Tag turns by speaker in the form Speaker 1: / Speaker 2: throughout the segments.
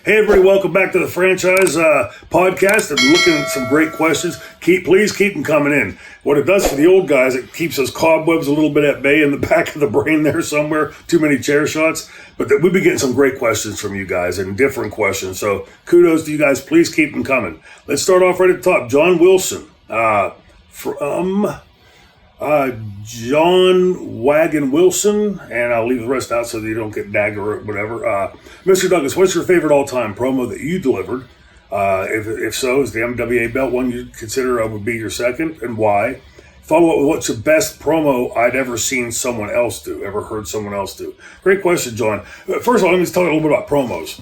Speaker 1: Hey everybody, welcome back to the franchise podcast. I'm looking at some great questions. Please keep them coming in. What it does for the old guys, it keeps those cobwebs a little bit at bay in the back of the brain there somewhere. Too many chair shots. But we've been getting some great questions from you guys and different questions. So kudos to you guys. Please keep them coming. Let's start off right at the top. John Wilson from John Wagon Wilson, and I'll leave the rest out so that you don't get dagger or whatever. Mr. Douglas, what's your favorite all-time promo that you delivered? If so, is the MWA belt one you'd consider would be your second, and why? Follow up with what's the best promo I'd ever seen someone else do, ever heard someone else do? Great question, John. First of all, let me talk a little bit about promos.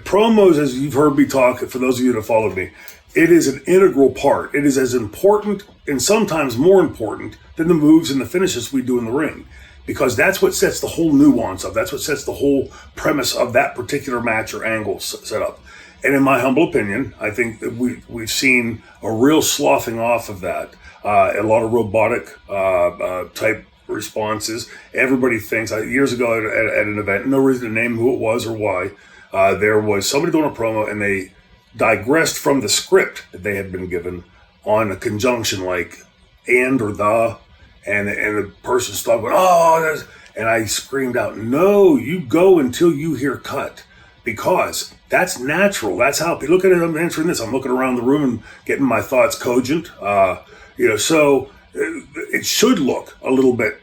Speaker 1: Promos, as you've heard me talk, for those of you that followed me, it is an integral part. It is as important and sometimes more important than the moves and the finishes we do in the ring, because that's what sets the whole nuance of, that's what sets the whole premise of that particular match or angle set up. And in my humble opinion, I think that we've seen a real sloughing off of that. A lot of robotic type responses. Everybody thinks, years ago at an event, no reason to name who it was or why, there was somebody doing a promo and they digressed from the script that they had been given on a conjunction like and or the, and the person stopped going, oh, and I screamed out, no, you go until you hear cut, because that's natural. That's how, look at it, I'm answering this, I'm looking around the room and getting my thoughts cogent, so it should look a little bit,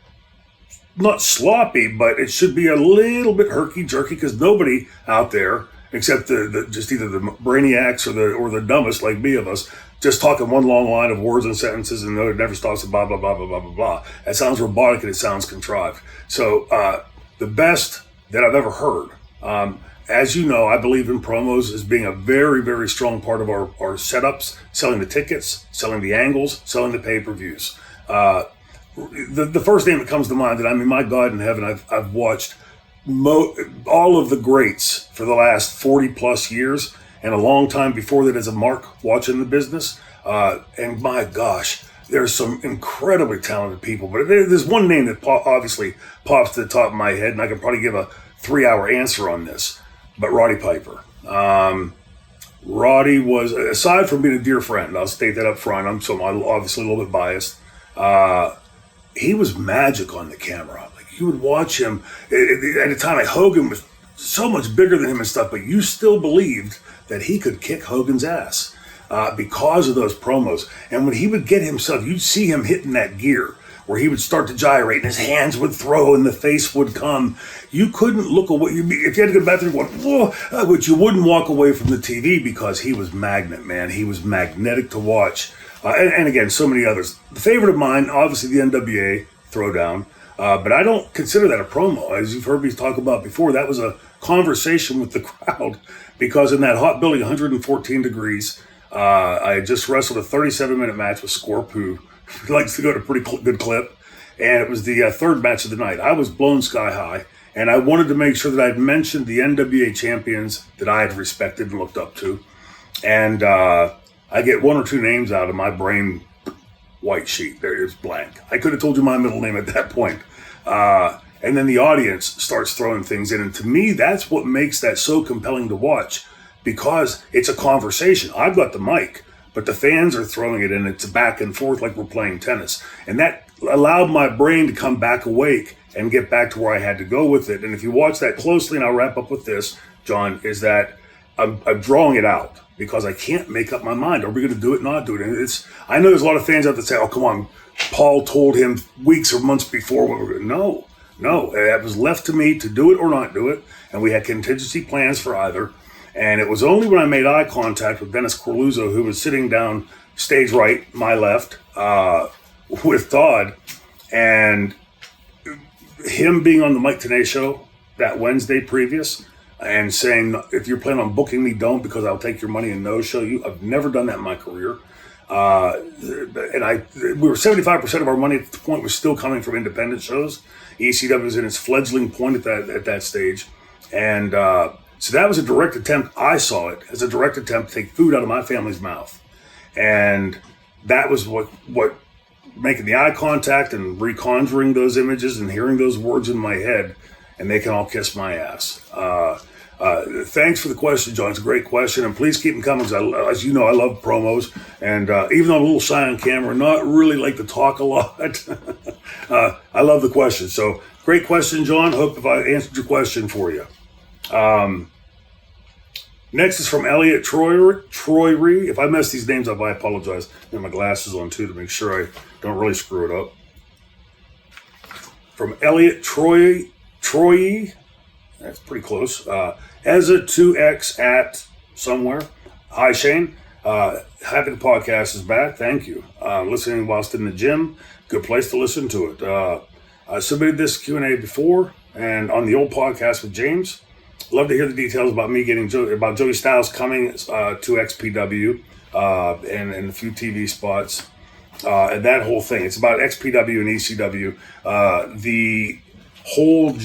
Speaker 1: not sloppy, but it should be a little bit herky-jerky, because nobody out there, except just either the brainiacs or the dumbest like me of us, just talking one long line of words and sentences and it never stops at blah, blah, blah, blah, blah, blah, blah. That sounds robotic and it sounds contrived. So the best that I've ever heard, as you know, I believe in promos as being a very, very strong part of our setups, selling the tickets, selling the angles, selling the pay-per-views. The first name that comes to mind, that I mean, my God in heaven, I've watched all of the greats for the last 40 plus years, and a long time before that as a mark watching the business. And my gosh, there's some incredibly talented people, but there's one name that obviously pops to the top of my head, and I can probably give a 3-hour answer on this, but Roddy Piper. Roddy was, aside from being a dear friend, I'll state that up front, I'm obviously a little bit biased, he was magic on the camera. You would watch him at a time like Hogan was so much bigger than him and stuff, but you still believed that he could kick Hogan's ass because of those promos. And when he would get himself, you'd see him hitting that gear where he would start to gyrate and his hands would throw and the face would come. You couldn't look away. If you had to go back there, whoa, but you wouldn't walk away from the TV, because he was magnet, man. He was magnetic to watch. And again, so many others. The favorite of mine, obviously the NWA Throwdown. But I don't consider that a promo. As you've heard me talk about before, that was a conversation with the crowd, because in that hot building, 114 degrees, I had just wrestled a 37-minute match with Scorpoo, who likes to go to a pretty good clip, and it was the third match of the night. I was blown sky high, and I wanted to make sure that I'd mentioned the NWA champions that I had respected and looked up to, and I get one or two names out of my brain white sheet. There is blank. I could have told you my middle name at that point. And then the audience starts throwing things in. And to me, that's what makes that so compelling to watch, because it's a conversation. I've got the mic, but the fans are throwing it in. It's back and forth like we're playing tennis. And that allowed my brain to come back awake and get back to where I had to go with it. And if you watch that closely, and I'll wrap up with this, John, is that I'm drawing it out, because I can't make up my mind. Are we going to do it, not do it? And I know there's a lot of fans out there that say, oh, come on, Paul told him weeks or months before what we're going to do. No, it was left to me to do it or not do it, and we had contingency plans for either. And it was only when I made eye contact with Dennis Corluzzo, who was sitting down stage right, my left, with Todd, and him being on the Mike Tenay show that Wednesday previous, and saying, if you're planning on booking me, don't, because I'll take your money and no-show you. I've never done that in my career. And we were 75% of our money at the point was still coming from independent shows. ECW was in its fledgling point at that stage. And so that was a direct attempt. I saw it as a direct attempt to take food out of my family's mouth. And that was what making the eye contact and reconjuring those images and hearing those words in my head, and they can all kiss my ass. Thanks for the question, John. It's a great question, and please keep them coming. As you know, I love promos, and even though I'm a little shy on camera, not really like to talk a lot, I love the question. So, great question, John. Hope if I answered your question for you. Next is from Elliot Troyery. If I mess these names up, I apologize. I have my glasses on, too, to make sure I don't really screw it up. From Elliot Troye. That's pretty close. As a 2X at somewhere. Hi, Shane. Happy the podcast is back. Thank you. Listening whilst in the gym. Good place to listen to it. I submitted this Q&A before and on the old podcast with James. Love to hear the details about me getting about Joey Styles coming to XPW and a few TV spots and that whole thing. It's about XPW and ECW. The whole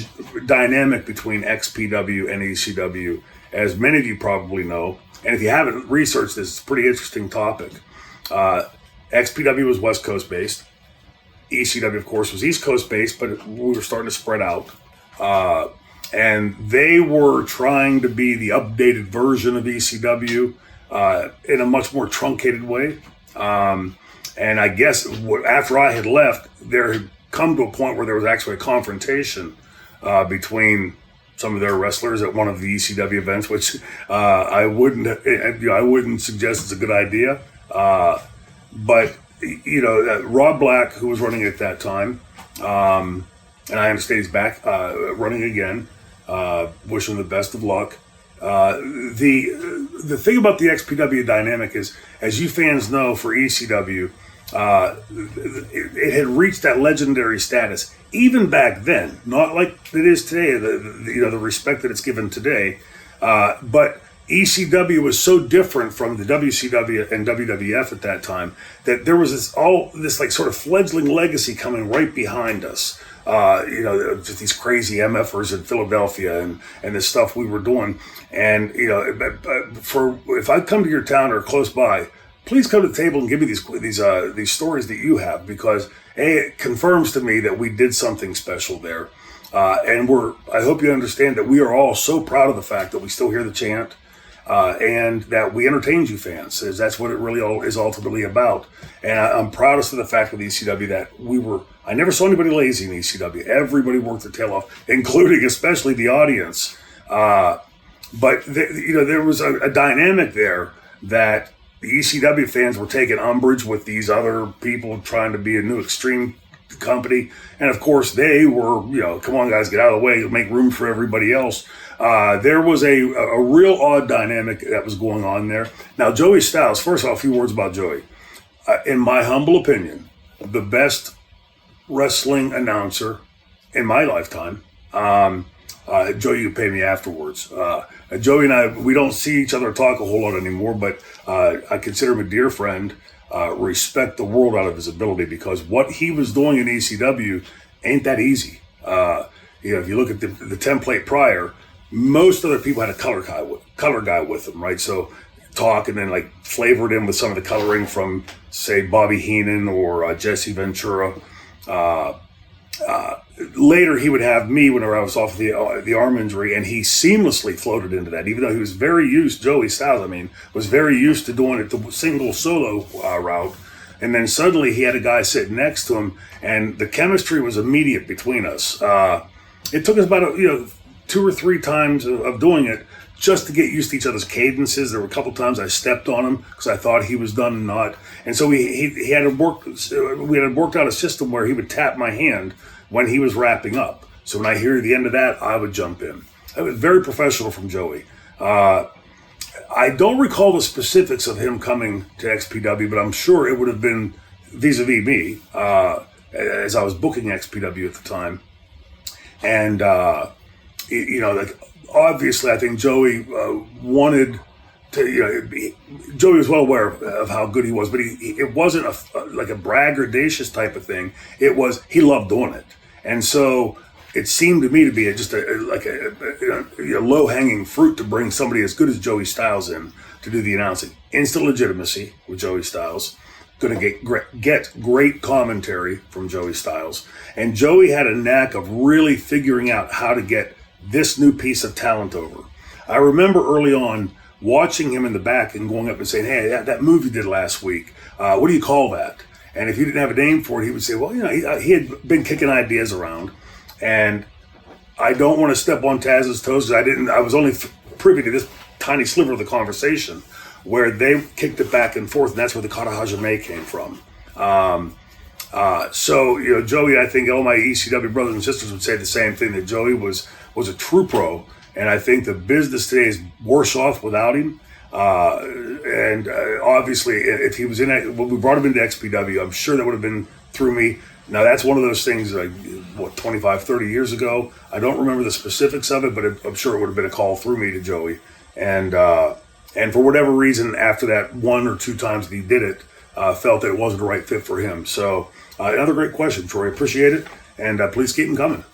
Speaker 1: dynamic between XPW and ECW, as many of you probably know, and if you haven't researched this, it's a pretty interesting topic. XPW was West Coast based. ECW, of course, was East Coast based, but we were starting to spread out. And they were trying to be the updated version of ECW in a much more truncated way. And I guess after I had left, there had come to a point where there was actually a confrontation between some of their wrestlers at one of the ECW events, which I wouldn't suggest is a good idea. But Rob Black, who was running at that time, and I understand he's back running again. Wish him the best of luck. The thing about the XPW dynamic is, as you fans know, for ECW, it had reached that legendary status even back then. Not like it is today. The respect that it's given today, but ECW was so different from the WCW and WWF at that time that there was this like sort of fledgling legacy coming right behind us. Just these crazy MFers in Philadelphia and this stuff we were doing. And, if I come to your town or close by, please come to the table and give me these stories that you have, because it confirms to me that we did something special there. And I hope you understand that we are all so proud of the fact that we still hear the chant. And that we entertained you fans, as that's what it really is ultimately about. And I'm proudest of the fact with ECW that I never saw anybody lazy in ECW. Everybody worked their tail off, including especially the audience. But there was a dynamic there that the ECW fans were taking umbrage with these other people trying to be a new extreme company. And of course they were, come on guys, get out of the way, make room for everybody else. There was a real odd dynamic that was going on there. Now, Joey Styles, first off, a few words about Joey. In my humble opinion, the best wrestling announcer in my lifetime. Joey, you can pay me afterwards. Joey and I, we don't see each other talk a whole lot anymore, but I consider him a dear friend. Respect the world out of his ability, because what he was doing in ECW ain't that easy. If you look at the template prior, most other people had a color guy with them, right? So talk and then like flavored in with some of the coloring from, say, Bobby Heenan or Jesse Ventura. Later, he would have me whenever I was off the arm injury, and he seamlessly floated into that. Even though he was very used, Joey Styles, was very used to doing it the single solo route. And then suddenly he had a guy sitting next to him, and the chemistry was immediate between us. It took us about 2 or 3 times of doing it just to get used to each other's cadences. There were a couple times I stepped on him because I thought he was done and not. And so we had worked out a system where he would tap my hand when he was wrapping up. So when I hear the end of that, I would jump in. It was very professional from Joey. I don't recall the specifics of him coming to XPW, but I'm sure it would have been vis-a-vis me as I was booking XPW at the time. And, obviously, I think Joey wanted to, Joey was well aware of how good he was, but it wasn't like a braggadocious type of thing. It was, he loved doing it. And so it seemed to me to be just a low-hanging fruit to bring somebody as good as Joey Styles in to do the announcing. Instant legitimacy with Joey Styles. Going to get great commentary from Joey Styles. And Joey had a knack of really figuring out how to get this new piece of talent over. I remember early on watching him in the back and going up and saying, "Hey, that move you did last week, what do you call that?" And if he didn't have a name for it, he would say, "Well, he had been kicking ideas around." And I don't want to step on Taz's toes because I was only privy to this tiny sliver of the conversation where they kicked it back and forth, and that's where the kata hajime came from. So, Joey, I think all my ECW brothers and sisters would say the same thing, that Joey was a true pro, and I think the business today is worse off without him. And obviously, if he was when we brought him into XPW, I'm sure that would have been through me. Now, that's one of those things, 25, 30 years ago. I don't remember the specifics of it, but I'm sure it would have been a call through me to Joey. And for whatever reason, after that 1 or 2 times that he did it, felt that it wasn't the right fit for him. So, another great question, Troy. Appreciate it. And please keep them coming.